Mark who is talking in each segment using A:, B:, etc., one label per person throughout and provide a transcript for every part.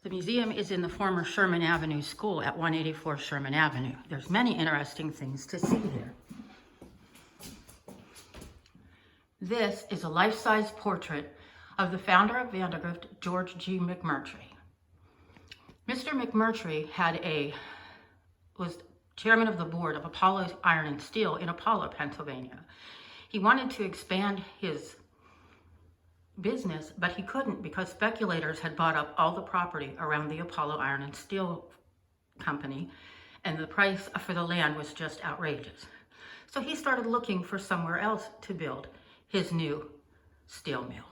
A: The museum is in the former Sherman Avenue School at 184 Sherman Avenue. There's many interesting things to see here. This is a life-size portrait of the founder of Vandergrift, George G. McMurtry. Mr. McMurtry was chairman of the board of Apollo Iron and Steel in Apollo, Pennsylvania. He wanted to expand his business, but he couldn't because speculators had bought up all the property around the Apollo Iron and Steel company, and the price for the land was just outrageous. So he started looking for somewhere else to build his new steel mill.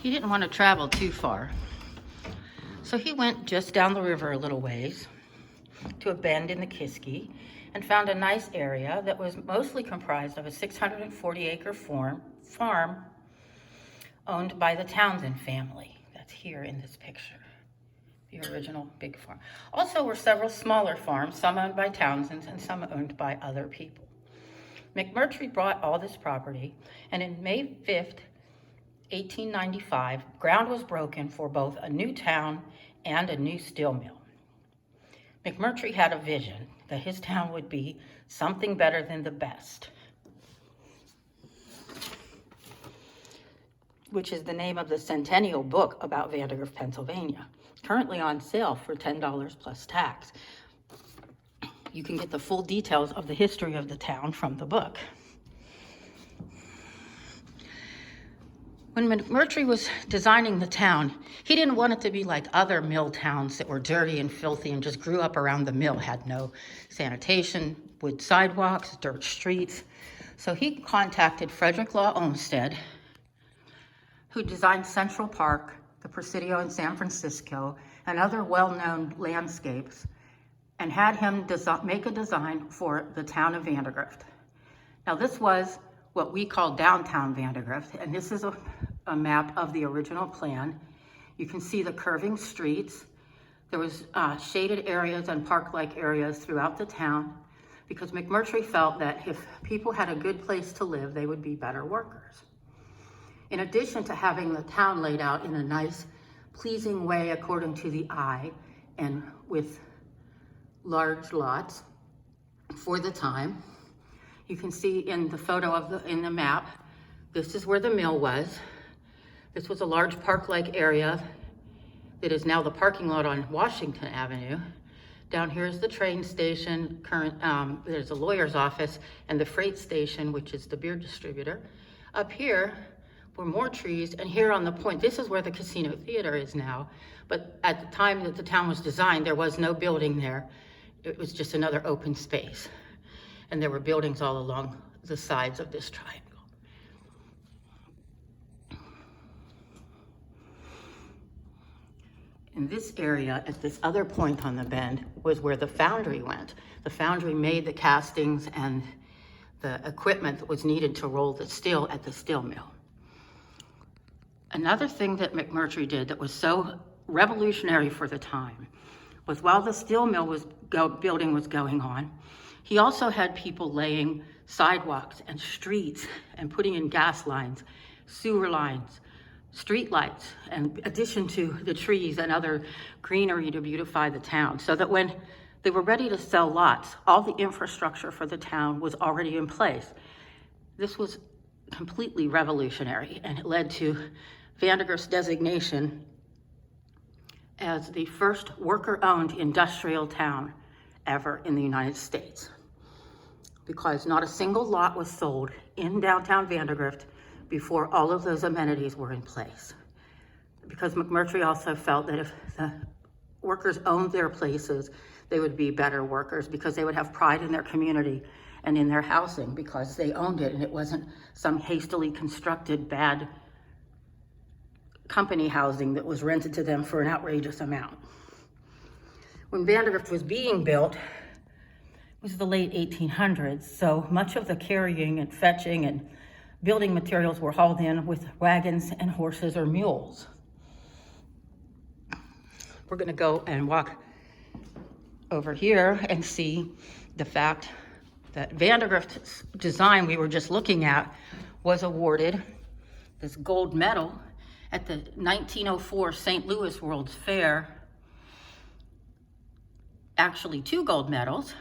A: He didn't want to travel too far, so he went just down the river a little ways to a bend in the Kiski and found a nice area that was mostly comprised of a 640-acre farm owned by the Townsend family. That's here in this picture, the original big farm. Also were several smaller farms, some owned by Townsends and some owned by other people. McMurtry bought all this property, and in May 5th, 1895, ground was broken for both a new town and a new steel mill. McMurtry had a vision that his town would be something better than the best, which is the name of the centennial book about Vandergrift, Pennsylvania, currently on sale for $10 plus tax. You can get the full details of the history of the town from the book. When McMurtry was designing the town, he didn't want it to be like other mill towns that were dirty and filthy and just grew up around the mill, had no sanitation, wood sidewalks, dirt streets. So he contacted Frederick Law Olmsted, who designed Central Park, the Presidio in San Francisco, and other well-known landscapes, and had him make a design for the town of Vandergrift. Now this was what we call downtown Vandergrift, and this is a map of the original plan. You can see the curving streets. There was shaded areas and park-like areas throughout the town because McMurtry felt that if people had a good place to live, they would be better workers. In addition to having the town laid out in a nice, pleasing way according to the eye and with large lots for the time, you can see in the photo in the map, this is where the mill was. This was a large park-like area that is now the parking lot on Washington Avenue. Down here is the train station, there's a lawyer's office, and the freight station, which is the beer distributor. Up here were more trees, and here on the point, this is where the casino theater is now. But at the time that the town was designed, there was no building there. It was just another open space. And there were buildings all along the sides of this triangle. In this area, at this other point on the bend, was where the foundry went. The foundry made the castings and the equipment that was needed to roll the steel at the steel mill. Another thing that McMurtry did that was so revolutionary for the time was while the steel mill building was going on, he also had people laying sidewalks and streets and putting in gas lines, sewer lines, street lights, in addition to the trees and other greenery to beautify the town, so that when they were ready to sell lots, all the infrastructure for the town was already in place. This was completely revolutionary, and it led to Vandergrift's designation as the first worker-owned industrial town ever in the United States, because not a single lot was sold in downtown Vandergrift before all of those amenities were in place. Because McMurtry also felt that if the workers owned their places, they would be better workers because they would have pride in their community and in their housing because they owned it and it wasn't some hastily constructed bad company housing that was rented to them for an outrageous amount. When Vandergrift was being built, it was the late 1800s, so much of the carrying and fetching and building materials were hauled in with wagons and horses or mules. We're gonna go and walk over here and see the fact that Vandergrift's design we were just looking at was awarded this gold medal at the 1904 St. Louis World's Fair. Actually, 2 gold medals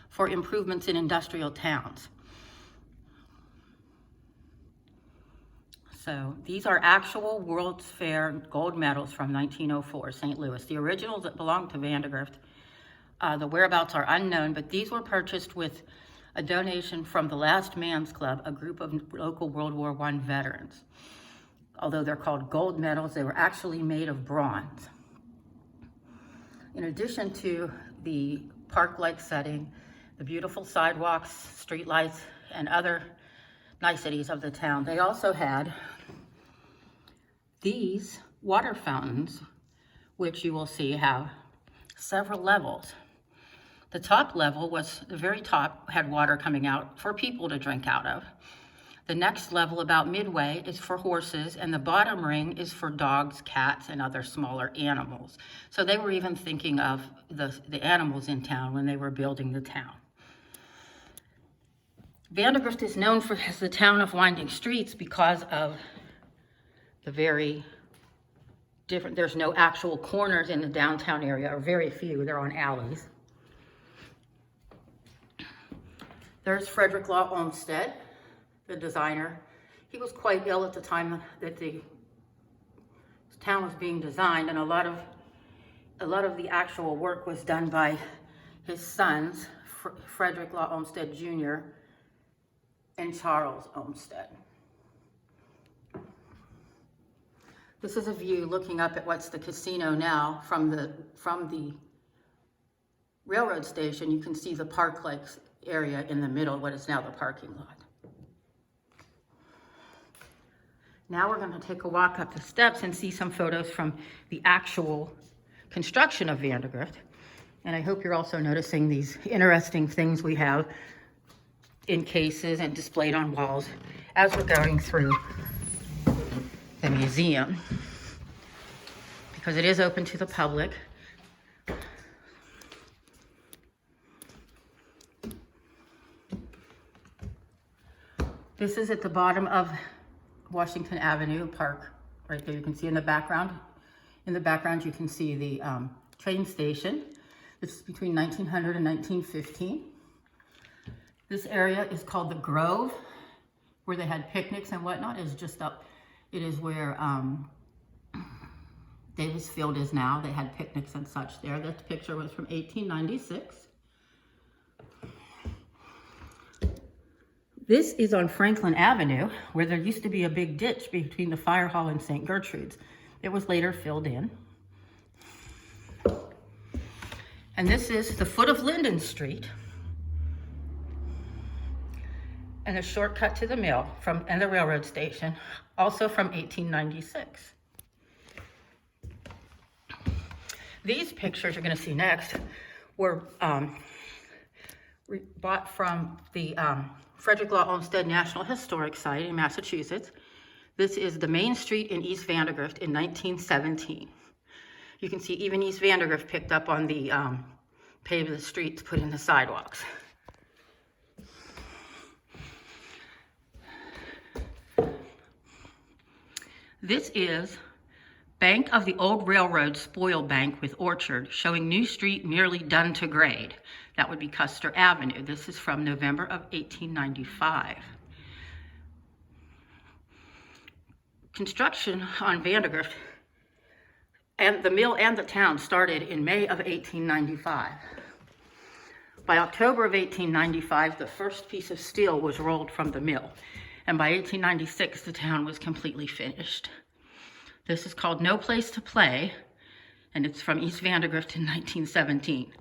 A: for improvements in industrial towns. So these are actual World's Fair gold medals from 1904, St. Louis. The originals that belong to Vandergrift, the whereabouts are unknown, but these were purchased with a donation from the Last Man's Club, a group of local World War I veterans. Although they're called gold medals, they were actually made of bronze. In addition to the park-like setting, the beautiful sidewalks, streetlights, and other niceties of the town, they also had these water fountains, which you will see have several levels. The top level was, the very top had water coming out for people to drink out of. The next level, about midway, is for horses, and the bottom ring is for dogs, cats, and other smaller animals. So they were even thinking of the animals in town when they were building the town. Vandergrift is known as the town of winding streets because of the very different, there's no actual corners in the downtown area, or very few, they're on alleys. There's Frederick Law Olmsted, the designer. He was quite ill at the time that the town was being designed, and a lot of the actual work was done by his sons, Frederick Law Olmsted Jr. and Charles Olmsted. This is a view looking up at what's the casino now from the railroad station. You can see the park-like area in the middle, what is now the parking lot. Now we're going to take a walk up the steps and see some photos from the actual construction of Vandergrift. And I hope you're also noticing these interesting things we have in cases and displayed on walls as we're going through the museum, because it is open to the public. This is at the bottom of Washington Avenue Park, right there. You can see in the background. In the background, you can see the train station. This is between 1900 and 1915. This area is called the Grove, where they had picnics and whatnot. Is just up. It is where Davis Field is now. They had picnics and such there. That picture was from 1896. This is on Franklin Avenue, where there used to be a big ditch between the fire hall and St. Gertrude's. It was later filled in. And this is the foot of Linden Street, and a shortcut to the mill and the railroad station, also from 1896. These pictures you're going to see next were bought from the Frederick Law Olmsted National Historic Site in Massachusetts. This is the main street in East Vandergrift in 1917. You can see even East Vandergrift picked up on the pave the street to put in the sidewalks. This is Bank of the Old Railroad Spoil Bank with Orchard, showing new street nearly done to grade. That would be Custer Avenue. This is from November of 1895. Construction on Vandergrift and the mill and the town started in May of 1895. By October of 1895, the first piece of steel was rolled from the mill, and by 1896, the town was completely finished. This is called No Place to Play, and it's from East Vandergrift in 1917.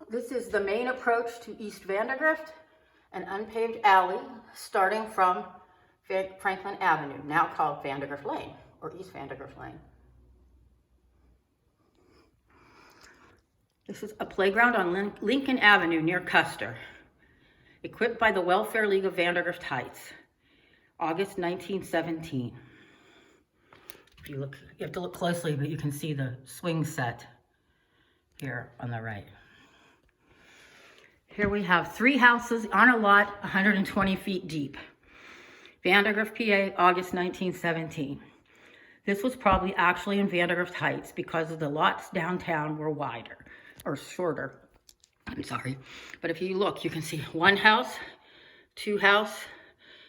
A: This is the main approach to East Vandergrift, an unpaved alley starting from Franklin Avenue, now called Vandergrift Lane, or East Vandergrift Lane. This is a playground on Lincoln Avenue near Custer, equipped by the Welfare League of Vandergrift Heights, August 1917. If you look, you have to look closely, but you can see the swing set here on the right. Here we have 3 houses on a lot 120 feet deep. Vandergrift, PA, August 1917. This was probably actually in Vandergrift Heights because the lots downtown were wider, or shorter, I'm sorry. But if you look, you can see 1 house, 2 house,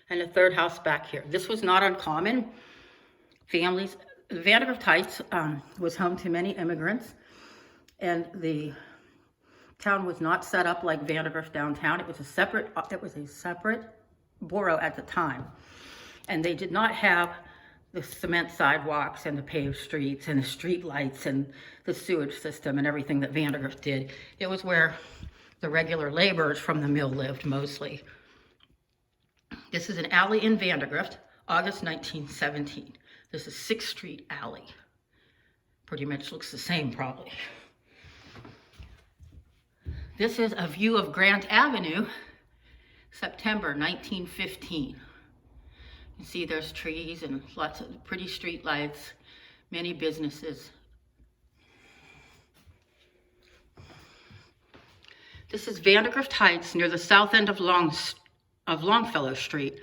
A: and a 3rd house back here. This was not uncommon. Families, Vandergrift Heights was home to many immigrants, and the town was not set up like Vandergrift downtown. It was a separate borough at the time. And they did not have the cement sidewalks and the paved streets and the street lights and the sewage system and everything that Vandergrift did. It was where the regular laborers from the mill lived mostly. This is an alley in Vandergrift, August 1917. This is 6th Street Alley. Pretty much looks the same probably. This is a view of Grant Avenue, September 1915. You see there's trees and lots of pretty street lights, many businesses. This is Vandergrift Heights near the south end of Longfellow Street.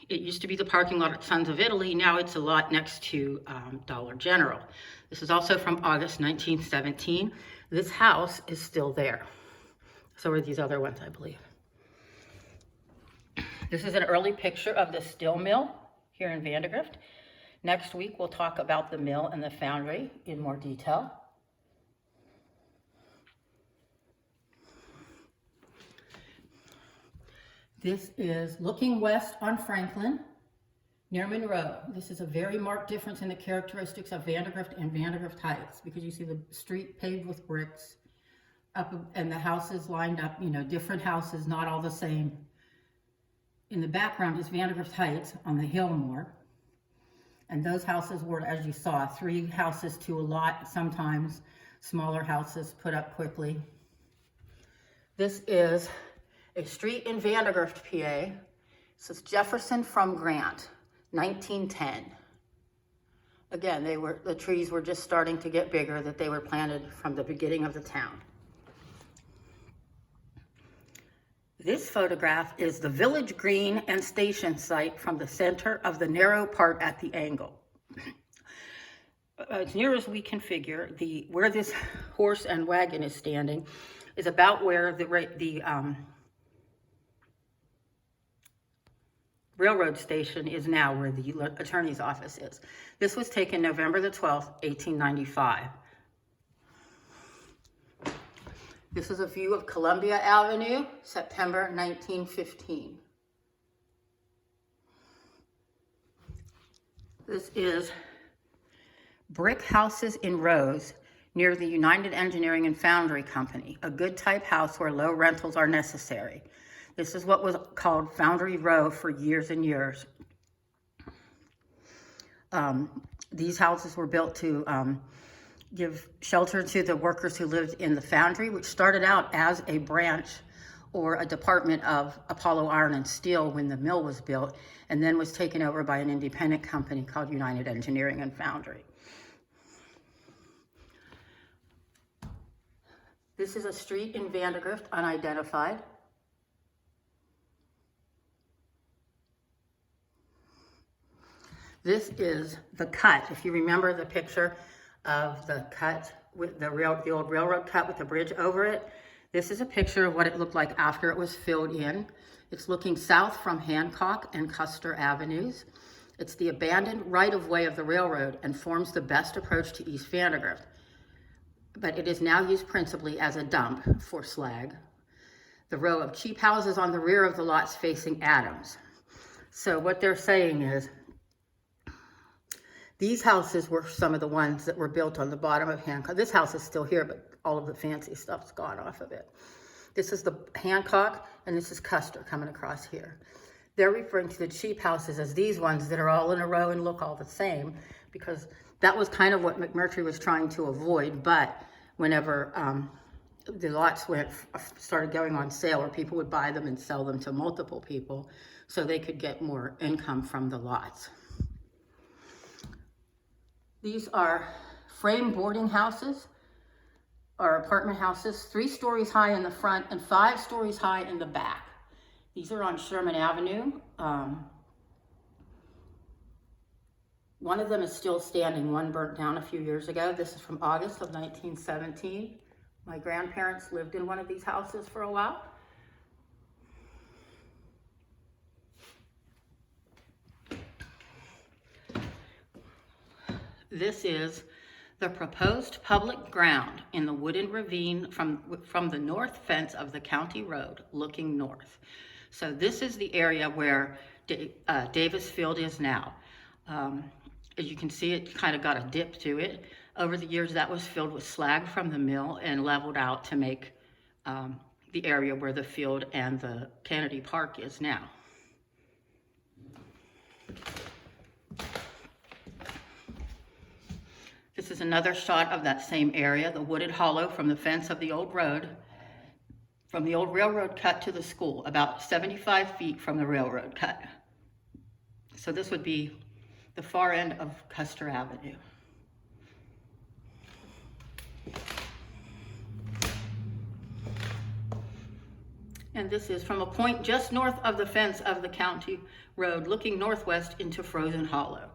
A: It used to be the parking lot at Sons of Italy. Now it's a lot next to Dollar General. This is also from August 1917. This house is still there. So are these other ones, I believe. This is an early picture of the steel mill here in Vandergrift. Next week, we'll talk about the mill and the foundry in more detail. This is looking west on Franklin, near Monroe. This is a very marked difference in the characteristics of Vandergrift and Vandergrift Heights, because you see the street paved with bricks, and the houses lined up, different houses, not all the same. In the background is Vandergrift Heights on the hill more. And those houses were, as you saw, 3 houses to a lot, sometimes smaller houses put up quickly. This is a street in Vandergrift, PA. This is Jefferson from Grant, 1910. Again, the trees were just starting to get bigger, that they were planted from the beginning of the town. This photograph is the village green and station site from the center of the narrow part at the angle. As near as we can figure, where this horse and wagon is standing is about where the railroad station is now, where the attorney's office is. This was taken November the 12th, 1895. This is a view of Columbia Avenue, September 1915. This is brick houses in rows near the United Engineering and Foundry Company, a good type house where low rentals are necessary. This is what was called Foundry Row for years and years. These houses were built to give shelter to the workers who lived in the foundry, which started out as a branch or a department of Apollo Iron and Steel when the mill was built, and then was taken over by an independent company called United Engineering and Foundry. This is a street in Vandergrift, unidentified. This is the cut. If you remember the picture of the cut with the old railroad cut with the bridge over it, this is a picture of what it looked like after it was filled in. It's looking south from Hancock and Custer Avenues. It's the abandoned right-of-way of the railroad and forms the best approach to East Vandergrift. But it is now used principally as a dump for slag. The row of cheap houses on the rear of the lots facing Adams. So what they're saying is, these houses were some of the ones that were built on the bottom of Hancock. This house is still here, but all of the fancy stuff's gone off of it. This is the Hancock, and this is Custer coming across here. They're referring to the cheap houses as these ones that are all in a row and look all the same, because that was kind of what McMurtry was trying to avoid. But whenever the lots started going on sale, or people would buy them and sell them to multiple people so they could get more income from the lots. These are frame boarding houses or apartment houses, 3 stories high in the front and 5 stories high in the back. These are on Sherman Avenue. One of them is still standing. One burnt down a few years ago. This is from August of 1917. My grandparents lived in one of these houses for a while. This is the proposed public ground in the wooded ravine from the north fence of the county road looking north. So this is the area where Davis Field is now. As you can see, it kind of got a dip to it. Over the years, that was filled with slag from the mill and leveled out to make the area where the field and the Kennedy Park is now. This is another shot of that same area, the wooded hollow from the fence of the old road, from the old railroad cut to the school, about 75 feet from the railroad cut. So this would be the far end of Custer Avenue. And this is from a point just north of the fence of the county road, looking northwest into Frozen Hollow,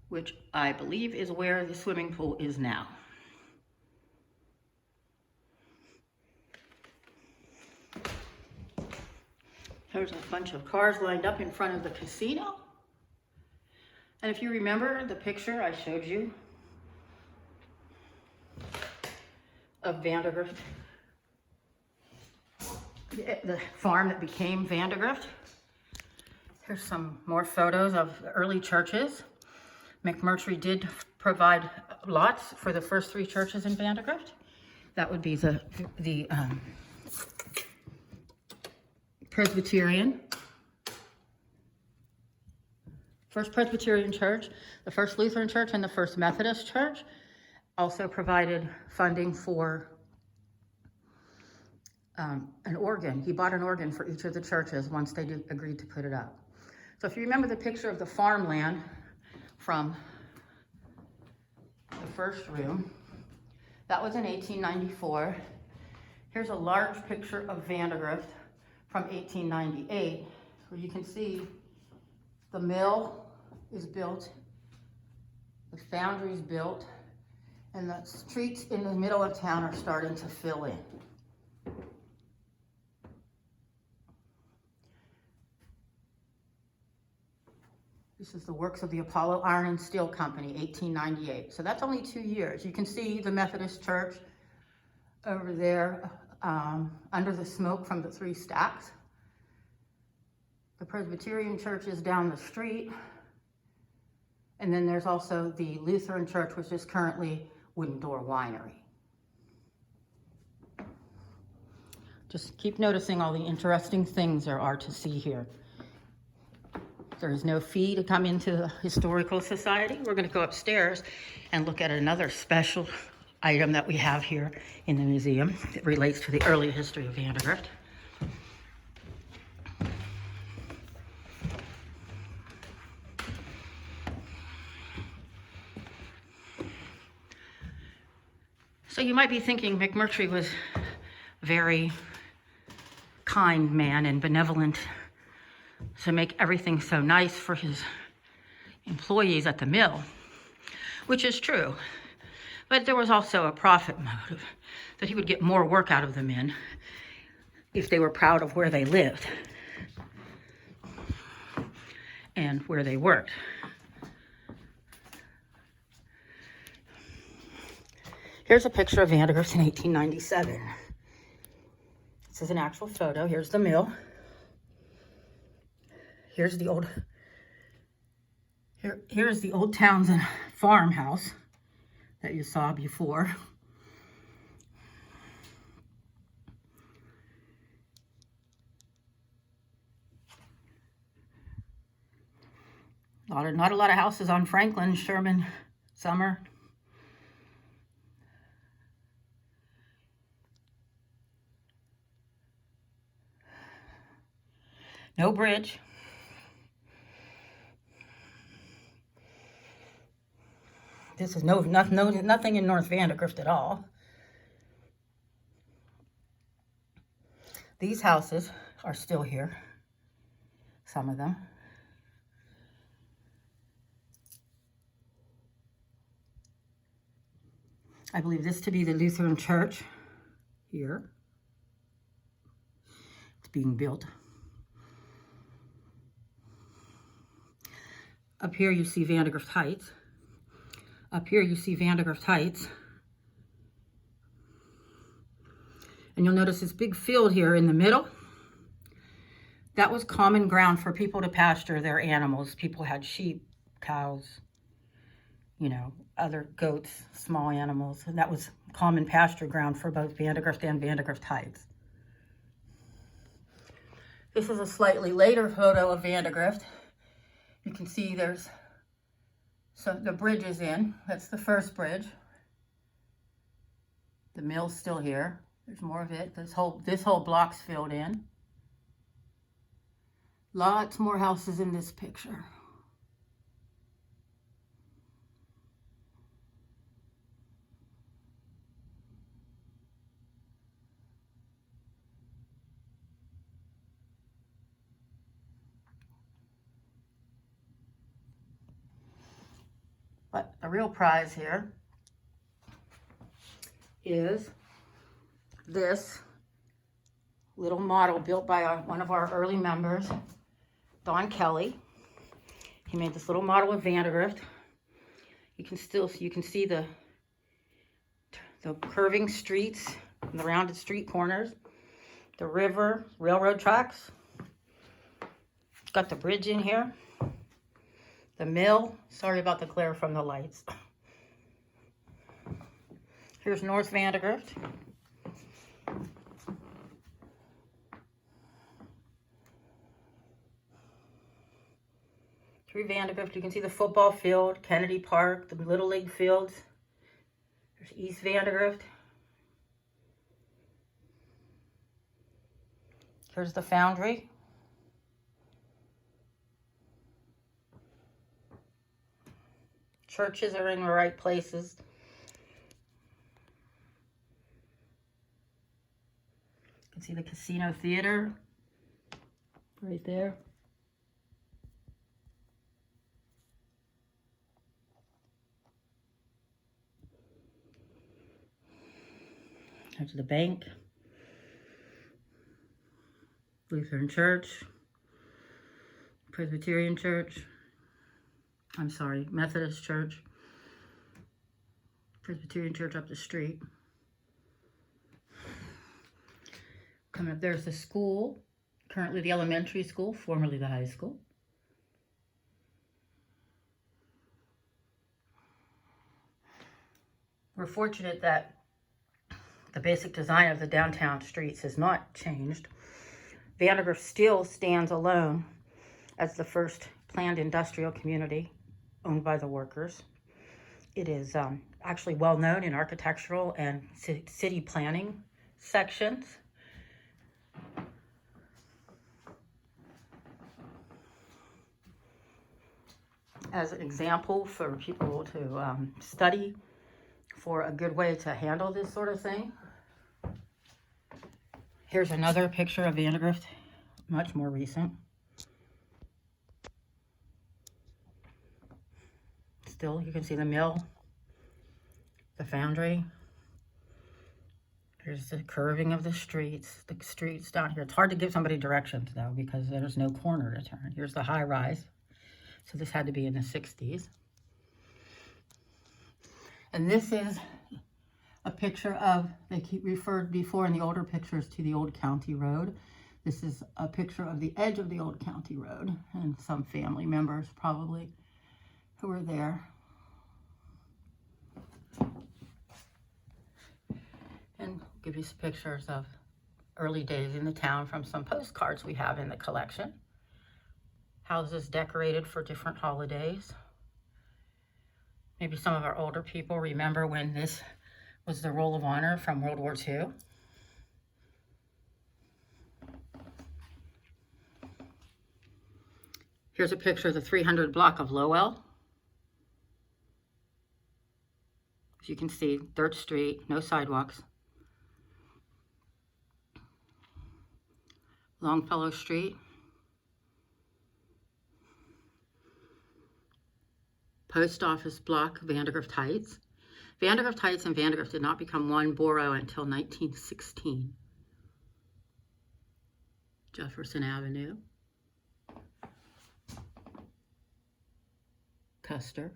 A: which I believe is where the swimming pool is now. There's a bunch of cars lined up in front of the casino. And if you remember the picture I showed you of Vandergrift, the farm that became Vandergrift, here's some more photos of the early churches. McMurtry did provide lots for the first 3 churches in Vandergrift. That would be the Presbyterian, First Presbyterian Church, the First Lutheran Church, and the First Methodist Church. Also provided funding for an organ. He bought an organ for each of the churches once they agreed to put it up. So if you remember the picture of the farmland from the first room, that was in 1894. Here's a large picture of Vandergrift from 1898, where you can see the mill is built, the foundry is built, and the streets in the middle of town are starting to fill in. This is the works of the Apollo Iron and Steel Company, 1898. So that's only 2 years. You can see the Methodist Church over there under the smoke from the 3 stacks. The Presbyterian Church is down the street. And then there's also the Lutheran Church, which is currently Wooden Door Winery. Just keep noticing all the interesting things there are to see here. There is no fee to come into the Historical Society. We're going to go upstairs and look at another special item that we have here in the museum that relates to the early history of Vandergrift. So you might be thinking McMurtry was a very kind man and benevolent to make everything so nice for his employees at the mill, which is true. But there was also a profit motive, that he would get more work out of the men if they were proud of where they lived and where they worked. Here's a picture of Vandergrift in 1897. This is an actual photo. Here's the mill. Here's the old Townsend farmhouse that you saw before. Not a lot of houses on Franklin, Sherman, Summer. No bridge. This is nothing in North Vandergrift at all. These houses are still here, some of them. I believe this to be the Lutheran church here. It's being built. Up here you see Vandergrift Heights. Up here you see Vandergrift Heights. And you'll notice this big field here in the middle. That was common ground for people to pasture their animals. People had sheep, cows, you know, other goats, small animals. And that was common pasture ground for both Vandergrift and Vandergrift Heights. This is a slightly later photo of Vandergrift. You can see the bridge is in. That's the first bridge. The mill's still here. There's more of it. This whole block's filled in. Lots more houses in this picture. But the real prize here is this little model built by one of our early members, Don Kelly. He made this little model of Vandergrift. You can see the curving streets and the rounded street corners, the river, railroad tracks. Got the bridge in here. The mill. Sorry about the glare from the lights. Here's North Vandergrift. Through Vandergrift, you can see the football field, Kennedy Park, the Little League fields. There's East Vandergrift. Here's the foundry. Churches are in the right places. You can see the Casino Theater right there. There's the bank. Lutheran Church. Presbyterian Church. I'm sorry, Methodist Church. Presbyterian Church up the street. Coming up, there's the school. Currently the elementary school, formerly the high school. We're fortunate that the basic design of the downtown streets has not changed. Vandergrift still stands alone as the first planned industrial community owned by the workers. It is actually well known in architectural and city planning sections. As an example for people to study for a good way to handle this sort of thing. Here's another picture of Vandergrift, much more recent. Still, you can see the mill, the foundry. Here's the curving of the streets down here. It's hard to give somebody directions though, because there's no corner to turn. Here's the high rise. So this had to be in the 60s. And this is a picture of, they keep referred before in the older pictures to the old county road. This is a picture of the edge of the old county road and some family members probably who were there. And I'll give you some pictures of early days in the town from some postcards we have in the collection. Houses decorated for different holidays. Maybe some of our older people remember when this was the Roll of Honor from World War II. Here's a picture of the 300 block of Lowell. As you can see, dirt street, no sidewalks. Longfellow Street. Post Office Block, Vandergrift Heights. Vandergrift Heights and Vandergrift did not become one borough until 1916. Jefferson Avenue. Custer.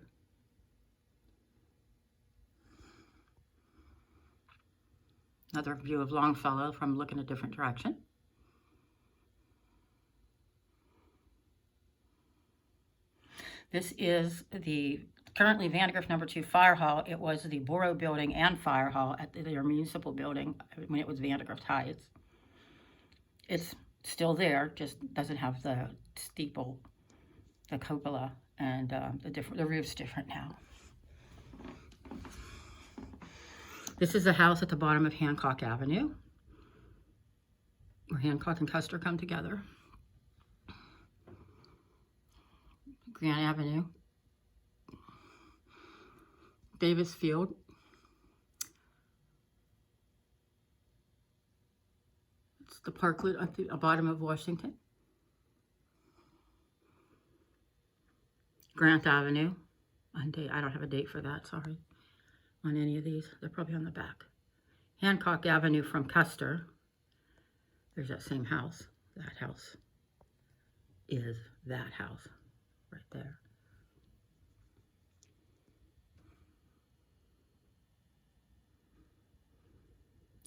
A: Another view of Longfellow from looking a different direction. This is the currently Vandergrift number 2 Fire Hall. It was the Borough Building and Fire Hall at their municipal building when it was Vandergrift Heights. It's still there, just doesn't have the steeple, the cupola, and the roof's different now. This is a house at the bottom of Hancock Avenue, where Hancock and Custer come together. Grant Avenue, Davis Field, it's the parklet at the bottom of Washington. Grant Avenue, I don't have a date for that, sorry, on any of these. They're probably on the back. Hancock Avenue from Custer, there's that same house. That house is that house. Right there.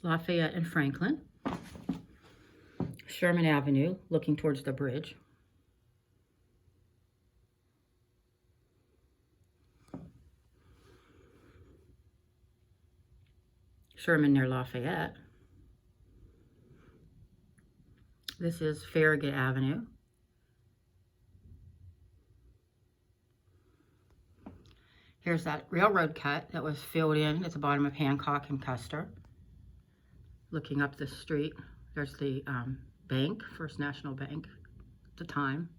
A: Lafayette and Franklin. Sherman Avenue, looking towards the bridge. Sherman near Lafayette. This is Farragut Avenue. Here's that railroad cut that was filled in at the bottom of Hancock and Custer. Looking up the street, there's the bank, First National Bank at the time.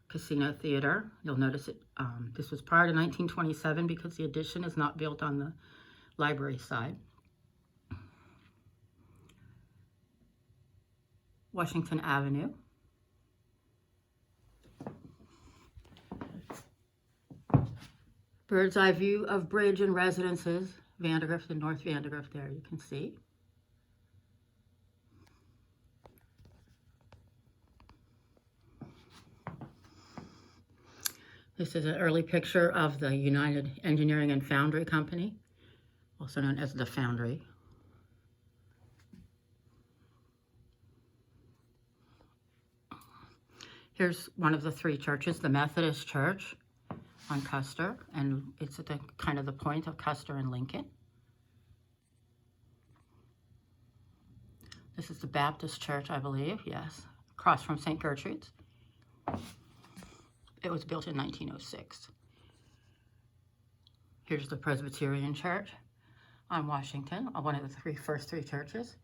A: Casino Theater, you'll notice it. This was prior to 1927 because the addition is not built on the library side. Washington Avenue. Bird's eye view of bridge and residences, Vandergrift and North Vandergrift there, you can see. This is an early picture of the United Engineering and Foundry Company, also known as the Foundry. Here's one of the three churches, the Methodist Church on Custer, and it's at the kind of the point of Custer and Lincoln. This is the Baptist Church, I believe, yes, across from St. Gertrude's. It was built in 1906. Here's the Presbyterian Church on Washington, one of the first three churches.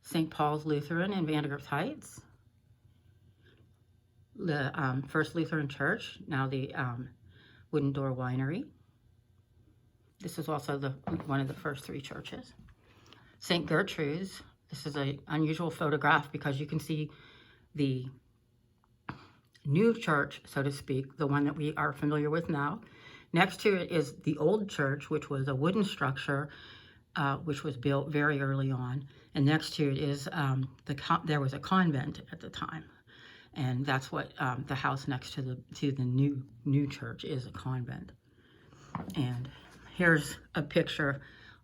A: St. Paul's Lutheran in Vandergrift Heights. The First Lutheran Church, now the Wooden Door Winery. This is also one of the first three churches. St. Gertrude's, this is an unusual photograph because you can see the new church, so to speak, the one that we are familiar with now. Next to it is the old church, which was a wooden structure, which was built very early on. And next to it is, there was a convent at the time. And that's what the house next to the new church is, a convent. And here's a picture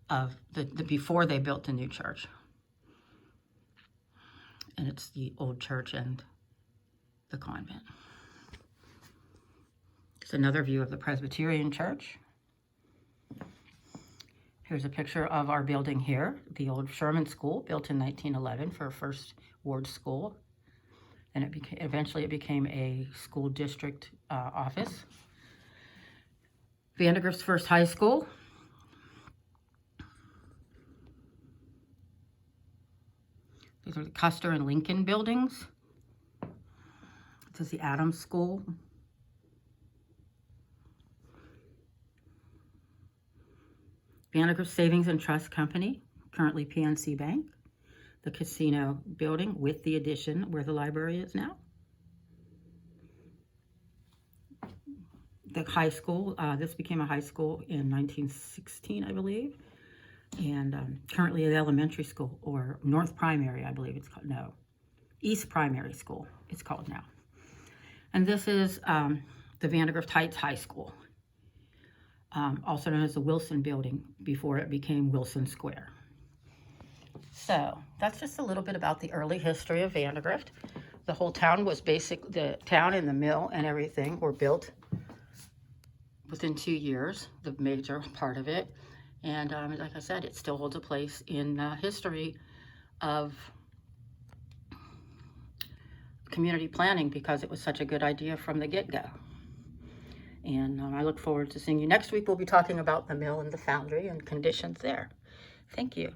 A: of the before they built the new church. And it's the old church and the convent. It's another view of the Presbyterian Church. Here's a picture of our building here, the old Sherman School, built in 1911 for a first ward school. And eventually it became a school district office. Vandergrift's first high school. These are the Custer and Lincoln buildings. This is the Adams School. Vandergrift Savings and Trust Company, currently PNC Bank. The casino building with the addition where the library is now. The high school, this became a high school in 1916, I believe. And currently at elementary school, or North Primary, I believe it's called, no, East Primary School, it's called now. And this is the Vandergrift Heights High School, also known as the Wilson Building before it became Wilson Square. So that's just a little bit about the early history of Vandergrift. The whole town was the town and the mill and everything were built within 2 years, the major part of it. And like I said, it still holds a place in history of community planning because it was such a good idea from the get-go. And I look forward to seeing you next week. We'll be talking about the mill and the foundry and conditions there. Thank you.